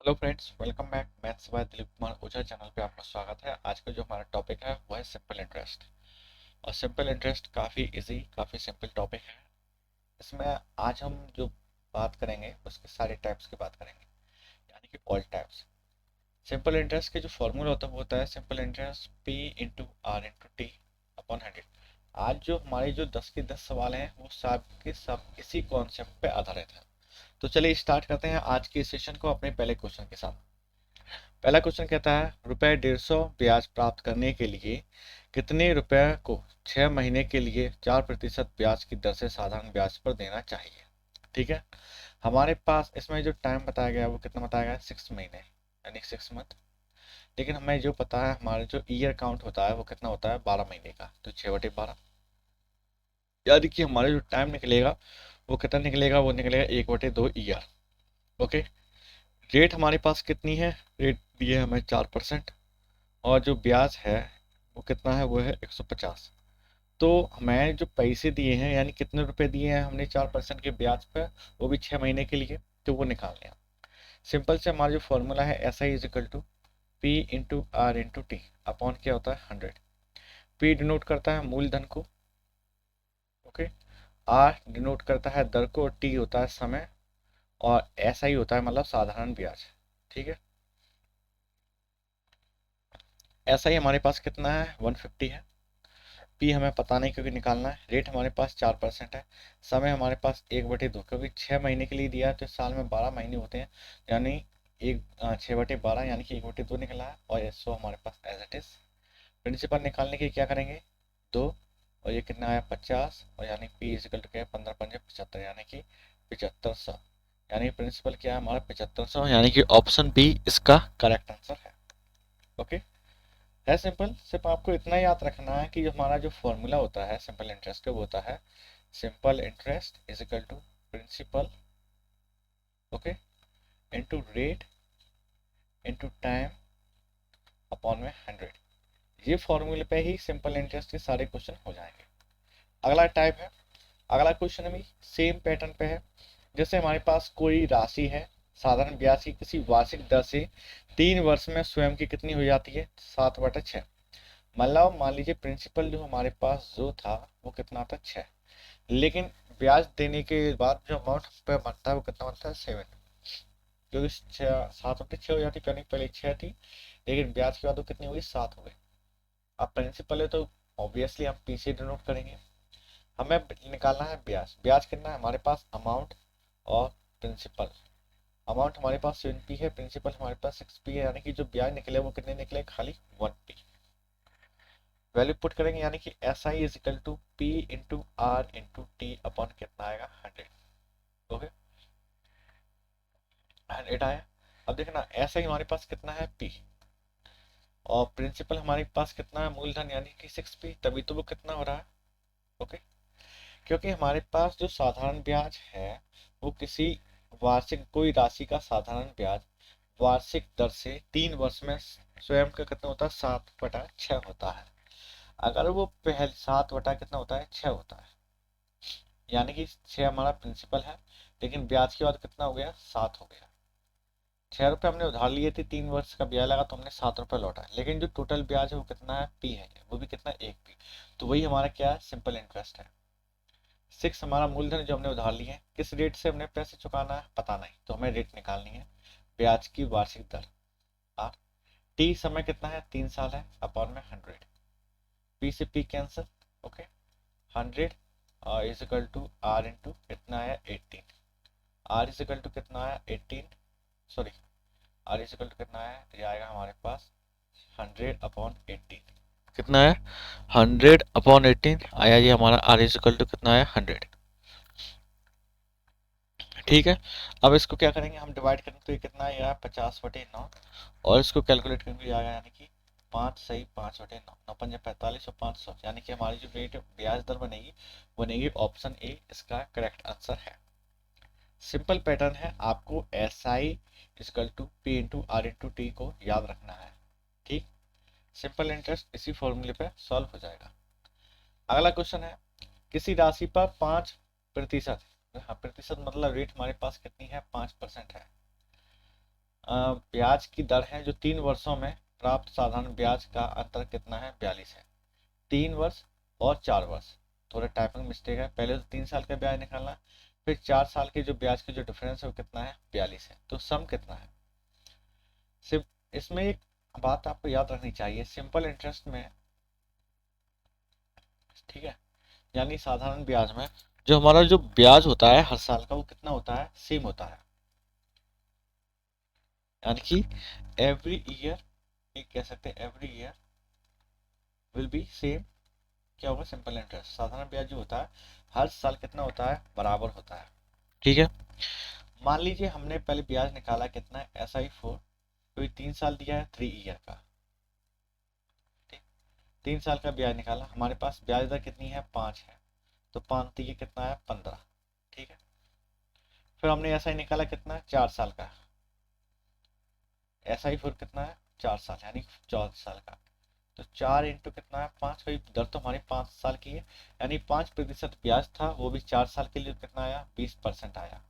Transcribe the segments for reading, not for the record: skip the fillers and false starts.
Hello friends, welcome back. Maths by Dilip Kumar Ojha channel पे आपका स्वागत है। आज का जो हमारा टॉपिक है वो है सिंपल इंटरेस्ट। और सिंपल इंटरेस्ट काफ़ी इजी, काफ़ी सिंपल टॉपिक है। इसमें आज हम जो बात करेंगे उसके सारे टाइप्स की बात करेंगे, यानी कि ऑल टाइप्स। सिंपल इंटरेस्ट के जो फॉर्मूला होता है वो होता है simple interest P into R into T upon 100। आज जो हमारे जो 10 के 10 सवाल हैं वो सब के सब इसी कॉन्सेप्ट पे आधारित है। तो चलिए स्टार्ट करते हैं आज के सेशन को अपने पहले क्वेश्चन के साथ। पहला क्वेश्चन कहता है रुपए 150 ब्याज प्राप्त करने के लिए कितने रुपए को 6 महीने के लिए 4% ब्याज की दर से साधारण ब्याज पर देना चाहिए। ठीक है, हमारे पास इसमें जो टाइम बताया गया है वो कितना बताया गया है, 6 महीने यानी 6 मंथ। लेकिन हमें जो पता है हमारा जो ईयर काउंट होता है वो कितना होता है, 12 महीने का, तो 6/12। यानी कि हमारा जो टाइम निकलेगा वो कितना निकलेगा, वो निकलेगा 1/2 ईयर। ओके, रेट हमारे पास कितनी है, रेट दिए हमें 4%। और जो ब्याज है वो कितना है, वो है 150। तो हमें जो पैसे दिए हैं यानी कितने रुपए दिए हैं हमने 4% के ब्याज पर, वो भी 6 महीने के लिए, तो वो निकालने हैं। सिंपल से हमारा जो फॉर्मूला है S I is equal to P into R into T upon क्या होता है 100। पी डिनोट करता है मूलधन को, ओके। आर डिनोट करता है दर को, टी होता है समय, और एस आई होता है मतलब साधारण ब्याज। ठीक है, एस आई हमारे पास कितना है, 150 है। पी हमें पता नहीं क्योंकि निकालना है। रेट हमारे पास 4% है। समय हमारे पास 1/2, क्योंकि 6 महीने के लिए दिया है तो साल में 12 महीने होते हैं, यानी 6/12 यानी कि 1/2 निकला है। और ये सो हमारे पास एज इट इज। प्रिंसिपल निकालने के क्या करेंगे, 2, और ये कितना आया 50, और यानी पी इजिकल टू क्या है, 15×5 = 75, यानी कि 7500। यानी प्रिंसिपल क्या है हमारा 7500, यानी कि ऑप्शन बी इसका करेक्ट आंसर है। ओके, है सिंपल। सिर्फ आपको इतना याद रखना है कि जो हमारा जो फॉर्मूला होता है सिंपल इंटरेस्ट का वो होता है simple interest is equal to principal, okay, into rate into time upon में 100। ये फॉर्मूले पे ही सिंपल इंटरेस्ट के सारे क्वेश्चन हो जाएंगे। अगला टाइप है, अगला क्वेश्चन भी सेम पैटर्न पे है। जैसे हमारे पास कोई राशि है, साधारण ब्याज की किसी वार्षिक दर से 3 वर्ष में स्वयं की कितनी हो जाती है, 7/6। मतलब मान लीजिए प्रिंसिपल जो हमारे पास जो था वो कितना था, 6। लेकिन ब्याज देने के बाद जो अमाउंट पे बनता है वो कितना बनता है, 7। क्योंकि 7/6 हो जाती, पहले 6 थी, लेकिन ब्याज के बाद वो कितनी हुई, 7 हो गई। अब प्रिंसिपल है तो ऑब्वियसली हम पीछे डिनोट करेंगे। हमें निकालना है ब्याज। ब्याज कितना है हमारे पास, अमाउंट और प्रिंसिपल। अमाउंट हमारे पास 7p है, प्रिंसिपल हमारे पास 6p है, यानी कि जो ब्याज निकले वो कितने निकले, खाली 1p। वैल्यू पुट करेंगे यानी कि S I is equal to P into R into T upon कितना आएगा, 100। ओके, 100 आया। अब देखना एस आई हमारे पास कितना है, पी, और प्रिंसिपल हमारे पास कितना है, मूलधन यानी कि 6p, तभी तो वो कितना हो रहा है। ओके, क्योंकि हमारे पास जो साधारण ब्याज है वो किसी वार्षिक कोई राशि का साधारण ब्याज वार्षिक दर से 3 वर्ष में स्वयं का कितना होता है, 7/6 होता है। अगर वो पहले 7 कितना होता है, 6 होता है, यानी कि 6 हमारा प्रिंसिपल है, लेकिन ब्याज के बाद कितना हो गया, 7 हो गया। 6 रुपये हमने उधार लिए थे, 3 वर्ष का ब्याज लगा तो हमने 7 रुपये लौटा, लेकिन जो टोटल ब्याज है वो कितना है, पी है, वो भी कितना, 1p। तो वही हमारा क्या है, सिंपल इंटरेस्ट है। 6 हमारा मूलधन जो हमने उधार लिए, किस रेट से हमने पैसे चुकाना है पता नहीं, तो हमें रेट निकालनी है, ब्याज की वार्षिक दर। आर टी समय कितना है, 3 साल है, अपॉन में 100। पी से P cancel, okay. 100 is equal to R into कितना है, 18। आर इज इक्वल टू कितना है, 18, sorry, R is equal to कितना है, ये आएगा हमारे पास 100/18। कितना है, 100/18 आया, ये हमारा आर इज इक्वल टू कितना है, 100। ठीक है, अब इसको क्या करेंगे, हम डिवाइड करेंगे तो ये कितना आएगा, 50/9। और इसको कैलकुलेट करके आएगा, यानी कि 5 सही 5/9, 9×5 = 45 और 500, यानी कि हमारी जो रेट ब्याज दर बनेगी बनेगी ऑप्शन ए इसका करेक्ट आंसर है। सिंपल पैटर्न है, आपको S I is equal to P into R into T को याद रखना है। ठीक, सिंपल इंटरेस्ट इसी फॉर्मूले पे सॉल्व हो जाएगा। अगला क्वेश्चन है, किसी राशि पर 5%, हाँ प्रतिशत मतलब रेट हमारे पास कितनी है, 5% है। ब्याज की दर है जो 3 वर्षों में प्राप्त साधारण ब्याज का अंतर कितना है, 42 है। 3 वर्ष और 4 वर्ष, थोड़ा टाइपिंग मिस्टेक है, पहले तो 3 साल का ब्याज निकालना है, फिर 4 साल के जो ब्याज की जो डिफरेंस है वो कितना है, 42 है। तो सम कितना है। सिर्फ इसमें एक बात आपको याद रखनी चाहिए, सिंपल इंटरेस्ट में, ठीक है, यानी साधारण ब्याज में जो हमारा जो ब्याज होता है हर साल का वो कितना होता है, सेम होता है। यानी कि एवरी ईयर, एक कह सकते हैं every year will be same, क्या होगा, सिंपल इंटरेस्ट। साधारण ब्याज जो होता है हर साल कितना होता है, बराबर होता है। ठीक है, मान लीजिए हमने पहले ब्याज निकाला कितना है, SI4, कोई 3 साल दिया है 3 ईयर का, ठीक, 3 साल का ब्याज निकाला, हमारे पास ब्याज दर कितनी है, 5 है, तो 5 कितना है, 15। ठीक है, फिर हमने SI निकाला कितना, 4 साल का, SI4 कितना है, 4 साल, यानी 14 साल का, तो 4 इंटू कितना है, 5, भाई दर तो हमारी 5 साल की है, यानी 5% ब्याज था, वो भी 4 साल के लिए कितना आया, 20% आया।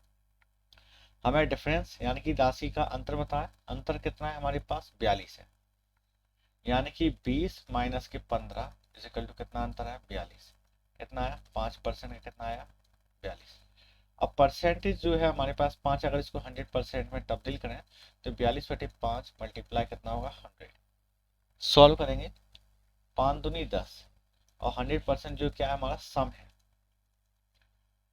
हमें डिफरेंस यानी कि राशि का अंतर बताया, अंतर कितना है हमारे पास, 42 है, यानी कि 20 माइनस के 15 इजिकल टू कितना अंतर है, 42। कितना आया, 5% का कितना आया, 42। अब परसेंटेज जो है हमारे पास 5, अगर इसको 100% में तब्दील करें तो 42/5 मल्टीप्लाई कितना होगा, 100। सॉल्व करेंगे, 5 दूनी 10, और 100% जो क्या है हमारा सम है,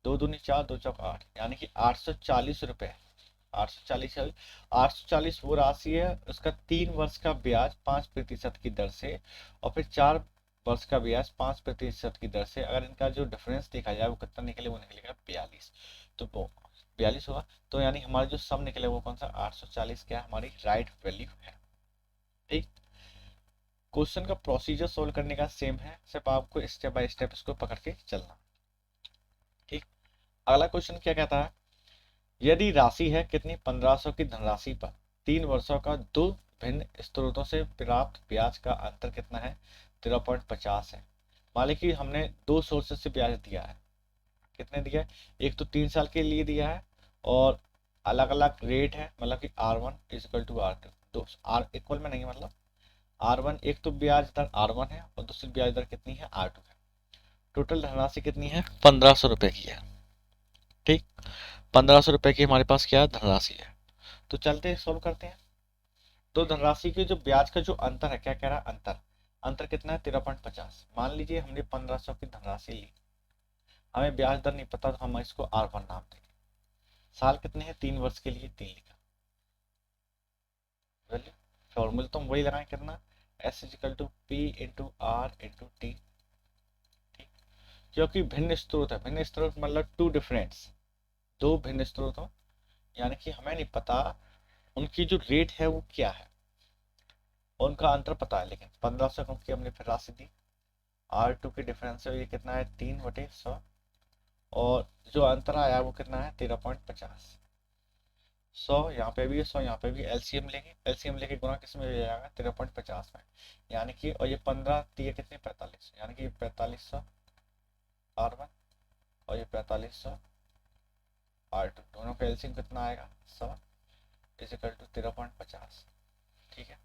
2 दूनी 4, 2 चौक 8, यानी कि 840 रुपए। 840 है, 840 वो राशि है, उसका 3 वर्ष का ब्याज 5% की दर से, और फिर 4 वर्ष का ब्याज 5% की दर से, अगर इनका जो डिफरेंस देखा जाए वो कितना निकले, वो निकलेगा 42। तो वो 42 होगा, तो यानी हमारा जो सम निकले वो कौन सा, 840 क्या हमारी राइट वैल्यू है। ठीक, क्वेश्चन का प्रोसीजर सोल्व करने का सेम है, सिर्फ आपको स्टेप बाय स्टेप इसको पकड़ के चलना। ठीक, अगला क्वेश्चन क्या कहता है, यदि राशि है कितनी, 1500 की धनराशि पर 3 वर्षों का दो भिन्न स्रोतों से प्राप्त ब्याज का अंतर कितना है, 13.50 है। मान लीजिए कि हमने 2 सोर्सेस से ब्याज दिया है, कितने दिया है, एक तो 3 साल के लिए दिया है, और अलग अलग रेट है, मतलब कि R1 इजिकल टू R2, तो आर इक्वल में नहीं, मतलब R1 एक तो ब्याज दर R1 है और दूसरी ब्याज दर कितनी है, R2 है। टोटल धनराशि कितनी है, 1500 रुपए की है। ठीक, 1500 रुपए की हमारे पास क्या धनराशि है, तो चलते हैं सॉल्व करते हैं। तो धनराशि के जो ब्याज का जो अंतर है, क्या कह रहा है, अंतर, अंतर कितना है, 13.50। मान लीजिए हमने 1500 की धनराशि ली, हमें ब्याज दर नहीं पता, तो हम इसको R1 नाम देंगे। साल कितने हैं, 3 वर्ष के लिए 3 लिखा, वैल्यू फॉर्मूला तो हम वही लगाएं, कितना, S is equal to P into R into T। ठीक, क्योंकि भिन्न स्रोत है, भिन्न स्रोत मतलब टू डिफरेंस, दो भिन्न स्रोत हो, यानी कि हमें नहीं पता उनकी जो रेट है वो क्या है, उनका अंतर पता है, लेकिन 1500 की हमने फिर राशि दी, R2 की डिफरेंस है ये कितना है, 3/100, और जो अंतर आया वो कितना है, 13.50। 100 यहाँ पे भी है, 100 यहाँ पे भी, एलसीएम लेंगे, एलसीएम लेके गुना किस में जाएगा, 13.50 में, यानी कि, और ये 15 दिए कितने, 45, यानी कि 4500 R1 और ये 4500 R2, दोनों का एलसीएम कितना आएगा, 100 इजिकल टू 13.50। ठीक है,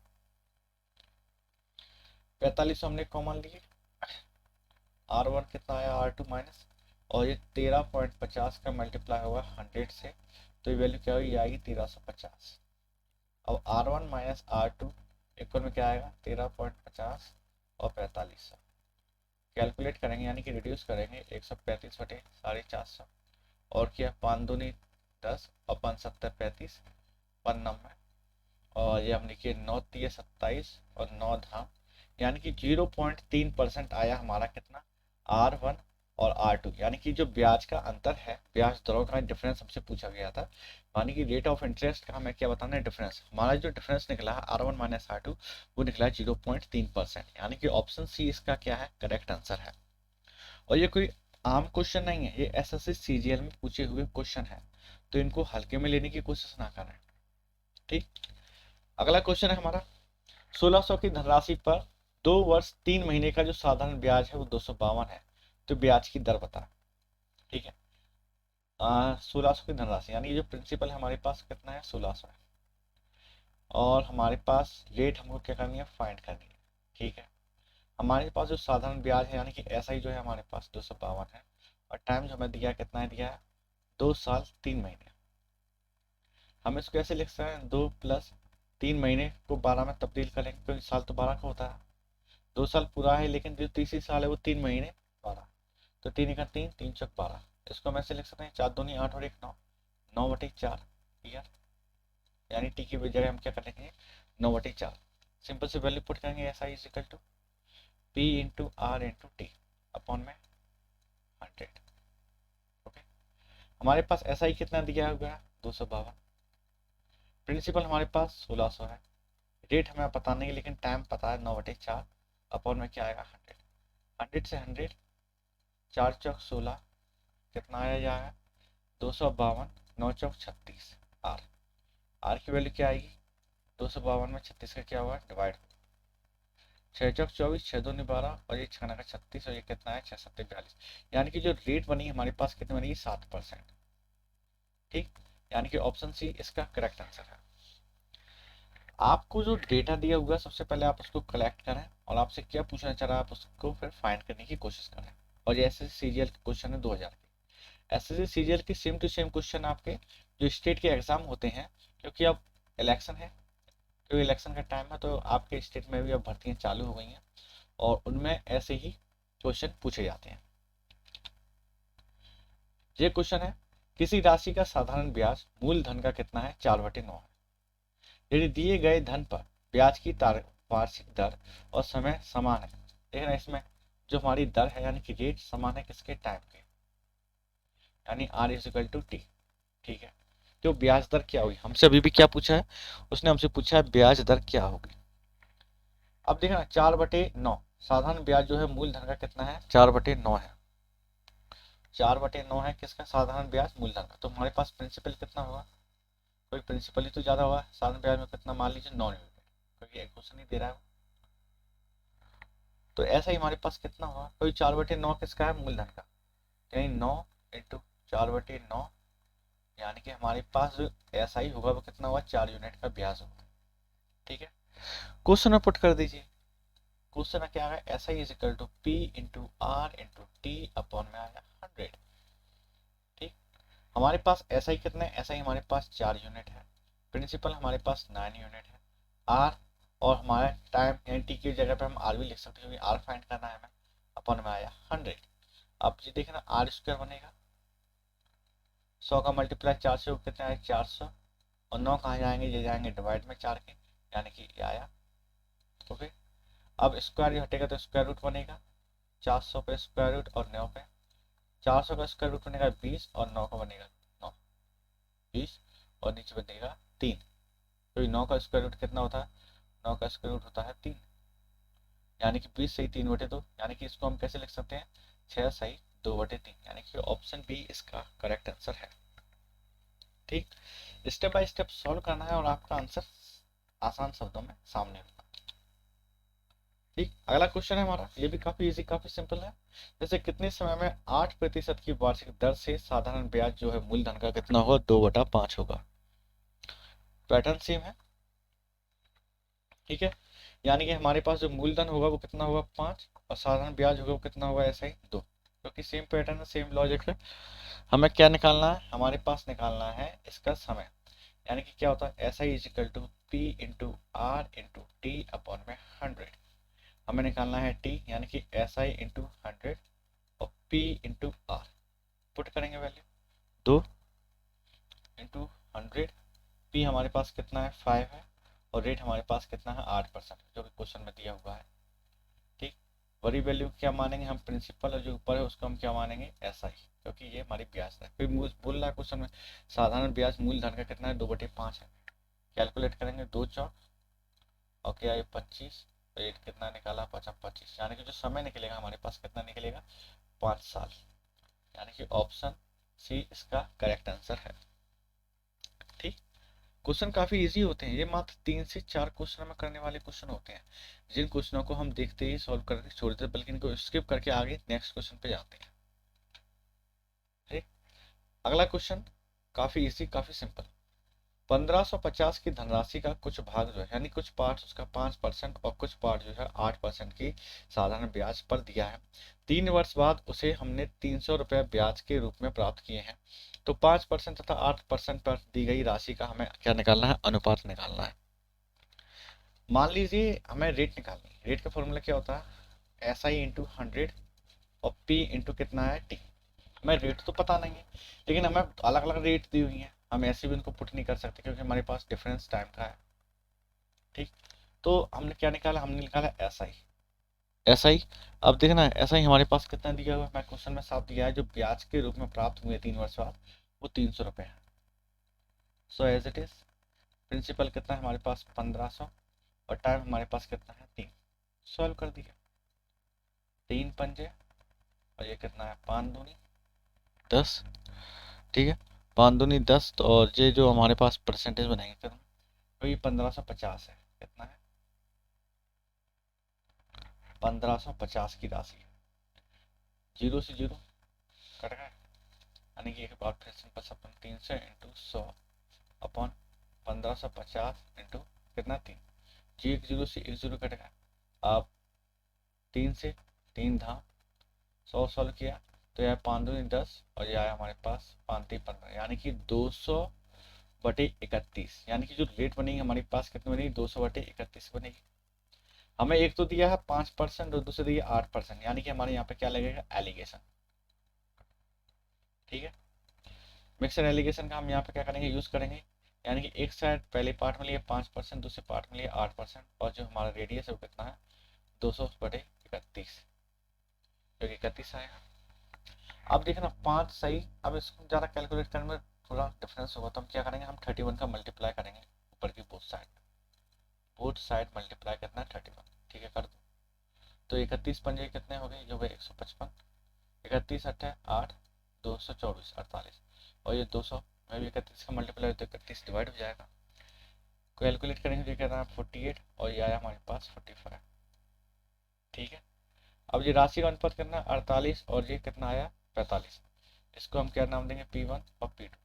4500 हमने कॉमन लिए, R1 कितना आया, R2 माइनस, और ये 13.50 का मल्टीप्लाई होगा 100 से, तो ये वैल्यू क्या होगी, आएगी 1350। अब R1 माइनस R2 इक्वल में क्या आएगा, 13.50 और 4500, कैलकुलेट करेंगे यानी कि रिड्यूस करेंगे, 135/450, और क्या, 5 दूनी 10 और 5 7 35, 95, और ये हमने किए 9 3 27 और 9 धाम, यानी कि 0.3% आया हमारा कितना, R1 और R2, यानी कि जो ब्याज का अंतर है, ब्याज दरों का डिफरेंस हमसे पूछा गया था, यानी कि रेट ऑफ इंटरेस्ट का हमें क्या बताना है, डिफरेंस, हमारा जो डिफरेंस निकला है R1 माइनस R2 वो निकला है 0.3%, यानी कि ऑप्शन सी इसका क्या है, करेक्ट आंसर है। और ये कोई आम क्वेश्चन नहीं है, ये SSC CGL में पूछे हुए क्वेश्चन है, तो इनको हल्के में लेने की कोशिश ना करें। ठीक, अगला क्वेश्चन है हमारा, 1600 की धनराशि पर 2 वर्ष 3 महीने का जो साधारण ब्याज है वो 252 है, तो ब्याज की दर बता। ठीक है, 1600 की धनराशि, यानी जो प्रिंसिपल है हमारे पास कितना है, 1600 है, और हमारे पास रेट हमको क्या करनी है, फाइंड करनी है। ठीक है, हमारे पास जो साधारण ब्याज है यानी कि ऐसा ही जो है हमारे पास 252 है, और टाइम जो हमें दिया है कितना है, दिया है 2 साल 3 महीने। हम इसको कैसे लिख सकते हैं, 2 प्लस 3 महीने को 12 में तब्दील करेंगे, क्योंकि साल तो 12 का होता है। 2 साल पूरा है, लेकिन जो तीसरी साल है वो 3 महीने 12, तो 3 का 3, 3 चौक 12। इसको हम ऐसे लिख सकते हैं 4 दूनी 8 और 1 9, 9/4 क्लियर। यानी टी की जगह हम क्या करेंगे, 9/4। सिंपल से वैल्यू पुट करेंगे, S I is equal to P into R into T upon में 100। ओके, हमारे पास एस आई कितना दिया हुआ है, 252। प्रिंसिपल हमारे पास 1600 है। रेट हमें पता नहीं, लेकिन टाइम पता है 9/4 अपॉन में क्या आएगा 100। 100 से 100, 4 चौक 16, कितना आया जाएगा 252, 9 चौक 36। आर, आर की वैल्यू क्या आएगी, 252 में 36 का क्या हुआ डिवाइड, 6 चौक 24, 6 दूनी 12, और ये 6 का 36, और ये कितना है 6 7 42। यानी कि जो रेट बनी हमारे पास कितनी बनेगी, 7%। ठीक, यानी कि ऑप्शन सी इसका करेक्ट आंसर है। आपको जो डेटा दिया हुआ है सबसे पहले आप उसको कलेक्ट करें, और आपसे क्या पूछना चाह रहा है आप उसको फिर फाइंड करने की कोशिश करें। और ये एस एस सीजीएल क्वेश्चन है 2000 के, एस एस सीजीएल के सेम टू सेम क्वेश्चन आपके जो स्टेट के एग्जाम होते हैं, क्योंकि अब इलेक्शन है, क्योंकि इलेक्शन का टाइम है, तो आपके स्टेट में भी अब भर्तियां चालू हो गई हैं, और उनमें ऐसे ही क्वेश्चन पूछे जाते हैं। ये क्वेश्चन है, किसी राशि का साधारण ब्याज मूलधन का कितना है, 4/9 है। यदि दिए गए धन पर ब्याज की वार्षिक दर और समय समान है, देखना इसमें जो हमारी दर है यानी कि रेट समान है किसके, टाइम के, यानी R is equal to T. ठीक है, तो ब्याज दर क्या होगी, हमसे अभी भी क्या पूछा है, उसने हमसे पूछा है ब्याज दर क्या होगी। अब देखना 4/9, साधारण ब्याज जो है मूलधन का कितना है, 4/9 है। 4/9 है किसका, साधारण ब्याज मूलधन का, तो हमारे पास प्रिंसिपल कितना होगा, कोई प्रिंसिपल ही तो ज्यादा होगा, साधारण ब्याज में कितना, मान लीजिए 9 यूनिट, क्योंकि एक क्वेश्चन ही दे रहा है, तो ऐसा ही हमारे पास कितना होगा, कोई 4/9 किसका है, मूलधन का, यानी 9 इंटू 4/9, यानी कि हमारे पास जो ऐसा ही होगा वो कितना होगा, 4 यूनिट का ब्याज होगा। ठीक है, क्वेश्चन में पुट कर दीजिए, क्वेश्चन में क्या आ गया, ऐसा ही is equal to P into R into T upon में आया 100। ठीक, हमारे पास ऐसा ही कितना है, ऐसा ही हमारे पास 4 यूनिट है, प्रिंसिपल हमारे पास 9 यूनिट है, आर और हमारा टाइम यानी टी की जगह पे हम आर भी लिख सकते हैं, क्योंकि आर फाइंड करना है हमें, अपॉन में आया 100। अब ये देखना आर स्क्वायर बनेगा, 100 का मल्टीप्लाई 4 से कितना है 400, और 9 कहाँ जाएंगे, ये जाएंगे डिवाइड में 4 के, यानी कि ये आया। ओके, अब स्क्वायर ये हटेगा तो स्क्वायर रूट बनेगा, 400 पे स्क्वायर रूट और 9 पे, 400 का स्क्वायर रूट बनेगा 20, और 9 का बनेगा 9, 20, और नीचे बनेगा 3, तो 9 का स्क्वायर रूट कितना होता है, 9 का स्क्वायर रूट होता है 3, यानी कि 20 सही 3/2, यानी कि इसको हम कैसे लिख सकते हैं, 6 सही 2/3, यानी कि ऑप्शन बी इसका करेक्ट आंसर है। ठीक, स्टेप बाय स्टेप सॉल्व करना है और आपका आंसर आसान शब्दों में सामने होगा। ठीक, अगला क्वेश्चन है हमारा, ये भी काफी इजी काफी सिंपल है। जैसे कितने समय में 8% की वार्षिक दर से साधारण ब्याज जो है मूलधन का कितना होगा, 2/5 होगा। पैटर्न सेम है। ठीक है, यानी कि हमारे पास जो मूलधन होगा वो कितना होगा 5, और साधारण ब्याज होगा वो कितना होगा, ऐसा ही 2, क्योंकि सेम पैटर्न है सेम लॉजिक है। हमें क्या निकालना है, हमारे पास निकालना है इसका समय, यानी कि क्या होता है, ऐसा ही is equal to P into R into T upon में 100। हमें निकालना है टी, यानी कि एस आई इंटू 100, और पी इंटू आर पुट करेंगे वैल्यू, 2 इंटू 100, पी हमारे पास कितना है 5 है, और रेट हमारे पास कितना है 8%, जो कि क्वेश्चन में दिया हुआ है। ठीक, बड़ी वैल्यू क्या मानेंगे हम, प्रिंसिपल और जो ऊपर है उसको हम क्या मानेंगे, ऐसा ही, क्योंकि ये हमारी ब्याज है। कोई बोल रहा है क्वेश्चन में साधारण ब्याज मूलधन का कितना है, 2/5 है, कैलकुलेट करेंगे 2 चौक और क्या है 25, रेट कितना निकाला 25, यानी कि जो समय निकलेगा हमारे पास कितना निकलेगा, 5 साल, यानी कि ऑप्शन सी इसका करेक्ट आंसर है। ठीक, क्वेश्चन काफी इजी होते हैं, ये मात्र 3 से 4 क्वेश्चन में करने वाले क्वेश्चन होते हैं, जिन क्वेश्चनों को हम देखते ही सॉल्व करके छोड़ देते, बल्कि इनको स्किप करके आगे नेक्स्ट क्वेश्चन पे जाते हैं। ठीक, अगला क्वेश्चन काफी इजी काफी सिंपल, 1550 की धनराशि का कुछ भाग जो है यानी कुछ पार्ट उसका 5% और कुछ पार्ट जो है 8% की साधारण ब्याज पर दिया है। 3 वर्ष बाद उसे हमने 300 रुपये ब्याज के रूप में प्राप्त किए हैं। तो 5% तथा 8% पर दी गई राशि का हमें क्या निकालना है, अनुपात निकालना है। मान लीजिए हमें रेट निकालनी है। रेट का फॉर्मूला क्या होता है, एस आई इंटू 100 और पी इंटू कितना है टी। हमें रेट तो पता नहीं है लेकिन हमें अलग अलग रेट दी हुई है, हम ऐसे भी उनको पुट नहीं कर सकते क्योंकि हमारे पास डिफरेंस टाइम का है। ठीक, तो हमने क्या निकाला, हमने निकाला एस आई। एस आई, अब देखना एस आई हमारे पास कितना दिया हुआ है, मैं क्वेश्चन में साफ दिया है, जो ब्याज के रूप में प्राप्त हुए 3 वर्ष बाद वो 300 रुपये है। So as it is, principal कितना है हमारे पास 1500 और टाइम हमारे पास कितना है 3। सॉल्व कर दिया, 3 पंजे और ये कितना है 5 दूनी 10। ठीक है, 5 दूनी 10, तो और ये जो हमारे पास परसेंटेज बनाएंगे फिर हम, तो ये 1550 है। कितना है 1550 की राशि, जीरो से जीरो कट गए, यानी कि एक बार फिर सिंपल सा अपन 300 इंटू 100 अपॉन 1550 इंटू कितना 3, जी एक जीरो से एक जीरो कट गया। आप 3 से 3 धाम 100 सॉल्व किया तो यह 5 दूनी 10 और यह आया हमारे पास 5 3 15, यानी कि 200/31, यानी कि जो रेट बनेगी हमारे पास कितनी बनेगी 200/31 बनेगी। हमें एक तो दिया है 5% और दूसरे दिया 8%, यानी कि हमारे यहाँ पे क्या लगेगा एलिगेशन। ठीक है, मिक्सर एलिगेशन का हम यहाँ पे क्या करेंगे, यूज करेंगे, यानी कि एक साइड पहले पार्ट में लिए 5%, दूसरे पार्ट में लिए 8% और जो हमारा रेडियस है वो कितना है 200/31, जो कि 31 आएगा। अब देखना 5 सही, अब इसको ज़्यादा कैलकुलेट करने में थोड़ा डिफरेंस होगा तो हम क्या करेंगे, हम 31 का मल्टीप्लाई करेंगे ऊपर की बोथ साइड मल्टीप्लाई करना है 31। ठीक है, कर दो, तो 31 पंजे कितने हो गए, जो गए 155, 31 अट्ठे 8, 224 48, और ये 200 में भी 31 का मल्टीप्लाई तो 31 डिवाइड हो जाएगा। कैलकुलेट करेंगे तो क्या था 48 और ये आया हमारे पास 45। ठीक है, अब ये राशि का अनुपात करना 48 और ये कितना आया 45, इसको हम क्या नाम देंगे P1 और P2।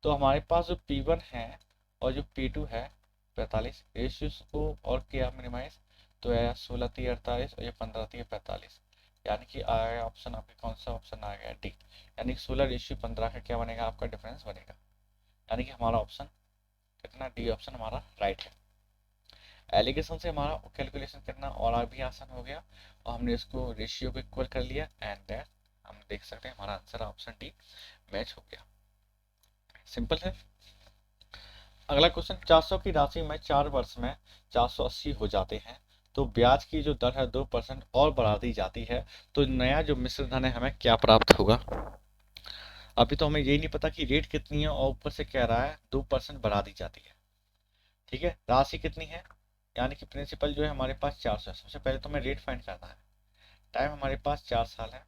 तो हमारे पास जो P1 है और जो P2 है 45, रेशियोज को और किया मिनिमाइज तो आया 16 3 48 और ये 15 3 45, यानी कि आया ऑप्शन आपके कौन सा ऑप्शन आ गया डी, यानी कि 16:15 का क्या बनेगा आपका डिफरेंस बनेगा, यानी कि हमारा ऑप्शन कितना डी ऑप्शन हमारा राइट है। एलिगेशन से हमारा कैलकुलेशन करना और भी आसान हो गया और हमने इसको रेशियो को इक्वल कर लिया एंड हम देख सकते हैं हमारा आंसर ऑप्शन डी मैच हो गया। सिंपल है। अगला क्वेश्चन, 400 की राशि में 4 वर्ष में 480 हो जाते हैं तो ब्याज की जो दर है 2% और बढ़ा दी जाती है, तो नया जो मिश्र धन है हमें क्या प्राप्त होगा। अभी तो हमें यही नहीं पता कि रेट कितनी है और ऊपर से कह रहा है 2% बढ़ा दी जाती है। ठीक है, राशि कितनी है, यानी कि प्रिंसिपल जो है हमारे पास 400 है। सबसे पहले तो हमें रेट फाइंड करना है। टाइम हमारे पास 4 साल है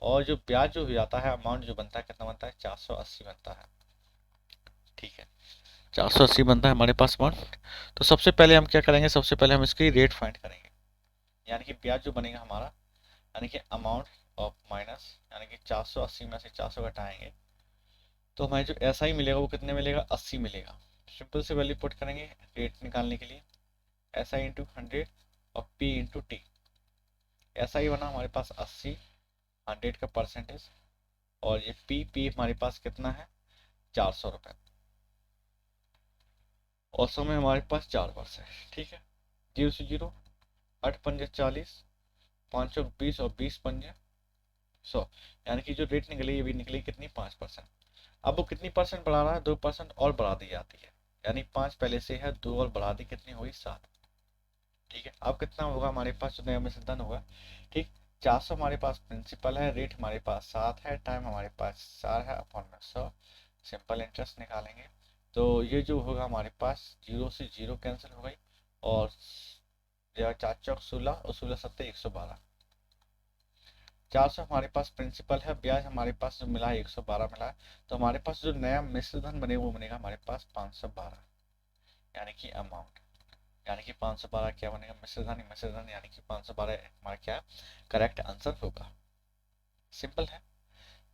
और जो ब्याज जो हो जाता है अमाउंट जो बनता है कितना बनता है 480 बनता है। ठीक है, 480 बनता है हमारे पास अमाउंट। तो सबसे पहले हम क्या करेंगे, सबसे पहले हम इसकी रेट फाइंड करेंगे, यानी कि ब्याज जो बनेगा हमारा, यानी कि अमाउंट ऑफ माइनस, यानी कि 480 में से 400 घटाएंगे तो हमें जो ऐसा ही मिलेगा वो कितने मिलेगा 80 मिलेगा। सिंपल से वैल्यू पुट करेंगे रेट निकालने के लिए, एस आई इंटू 100 और पी इंटू टी। ऐसा ही बना हमारे पास 80, 100 का परसेंटेज, और ये पी पी हमारे पास कितना है 400 रुपये, और समय हमारे पास 4 वर्ष है। ठीक है, 0 से 0, 8 पंजे 40, 520 और 20 पंजे 100, यानी कि जो रेट निकली ये भी निकली कितनी 5%। अब वो कितनी परसेंट बढ़ा रहा है 2% और बढ़ा दी जाती है, यानी 5 पहले से है 2 और बढ़ा दी कितनी हुई 7। ठीक है, अब कितना होगा हमारे पास जो नया मिश्रण होगा। ठीक, 400 हमारे पास प्रिंसिपल है, रेट हमारे पास 7 है, टाइम हमारे पास 4 है अपॉन में 100, सिंपल इंटरेस्ट निकालेंगे तो ये जो होगा हमारे पास 0 से 0 कैंसिल हो गई और 4 चौक 16 और 16 सत्ते 112। 400 हमारे पास प्रिंसिपल है, ब्याज हमारे पास जो मिला है 112 मिला है, तो हमारे पास जो नया मिश्र धन बनेगा वो बनेगा हमारे पास 512, यानी कि अमाउंट, यानी कि 512 क्या बनेगा मिश्र धन, यानी कि 512 हमारा क्या करेक्ट आंसर होगा। सिंपल है।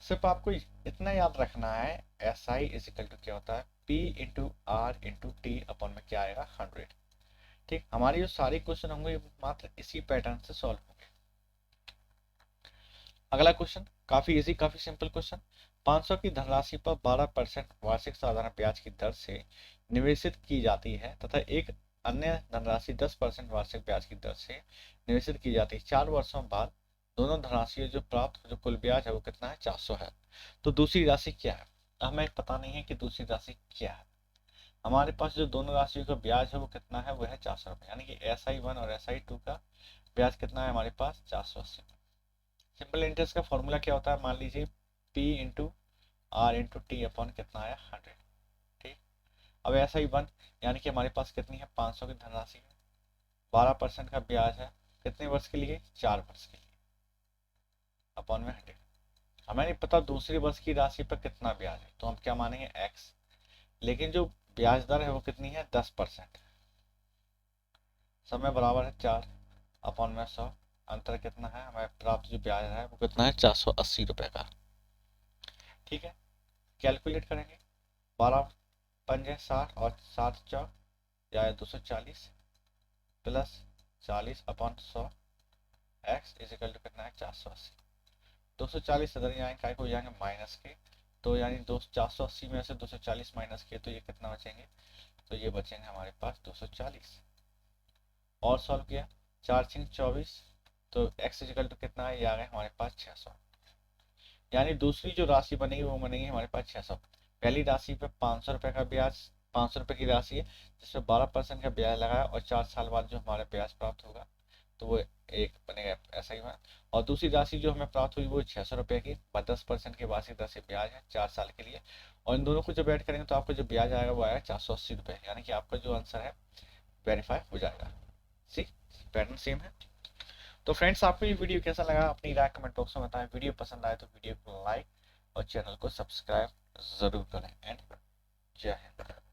सिर्फ आपको इतना याद रखना है, एस आई इजिकल टू क्या होता है, P into R into T upon में क्या आएगा 100। ठीक, हमारी जो सारी क्वेश्चन होंगे मात्र इसी पैटर्न से सॉल्व होंगे। अगला क्वेश्चन काफी इजी, काफी सिंपल क्वेश्चन। 500 की धनराशि पर 12% वार्षिक साधारण ब्याज की दर से निवेशित की जाती है तथा एक अन्य धनराशि 10% वार्षिक ब्याज की दर से निवेशित की जाती है। 4 वर्षों बाद दोनों धनराशियों जो प्राप्त जो कुल ब्याज है वो कितना है, 400 है। तो दूसरी राशि क्या है, हमें पता नहीं है कि दूसरी राशि क्या है। हमारे पास जो दोनों राशियों का ब्याज है वो कितना है, वो है 400 रुपये, यानी कि SI1 और SI2 का ब्याज कितना है हमारे पास, 480। सिंपल इंटरेस्ट का फॉर्मूला क्या होता है, मान लीजिए P into R into T upon कितना है 100। ठीक, अब SI1 यानी कि हमारे पास कितनी है, 500 की धनराशि है, 12% का ब्याज है, कितने वर्ष के लिए, 4 वर्ष के लिए, अपॉन में 100। हमें नहीं पता दूसरी वर्ष की राशि पर कितना ब्याज है, तो हम क्या मानेंगे x, लेकिन जो ब्याज दर है वो कितनी है, 10%। समय बराबर है 4 अपॉन में 100, अंतर कितना है, हमें प्राप्त जो ब्याज है वो कितना है, 480 रुपए का। ठीक है, कैलकुलेट करेंगे, 12 पंजे 60 और 7 चौक या 240 plus 40 upon 100 X is equal to कितना है, 480। 240 इधर जाएंगे, काय को हो जाएंगे माइनस के, तो यानी 480 में से 240 माइनस किए तो ये कितना बचेंगे, तो ये बचेंगे हमारे पास 240। और सॉल्व किया, 4 6 24, तो x इजिकल टू कितना है, ये आ गए हमारे पास 600। यानी दूसरी जो राशि बनेगी वो बनेगी हमारे पास 600। पहली राशि पे 500 रुपए का ब्याज, 500 रुपए की राशि है जिसमें 12% का ब्याज लगाया और 4 साल बाद जो हमारे ब्याज प्राप्त होगा तो वो एक बनेगा ऐसा ही। और दूसरी राशि जो हमें प्राप्त हुई वो 600 रुपए की, 10% के वार्षिक दर से ब्याज है 4 साल के लिए। और इन दोनों को जब ऐड करेंगे तो आपको जो ब्याज आएगा वो आएगा 480 रुपए, यानी कि आपका जो आंसर है वेरीफाई हो जाएगा। सी पैटर्न सेम है। तो फ्रेंड्स, आपको ये वीडियो कैसा लगा अपनी राय कमेंट बॉक्स में बताएं। वीडियो पसंद आए तो वीडियो को लाइक और चैनल को सब्सक्राइब जरूर करें। एंड जय हिंद।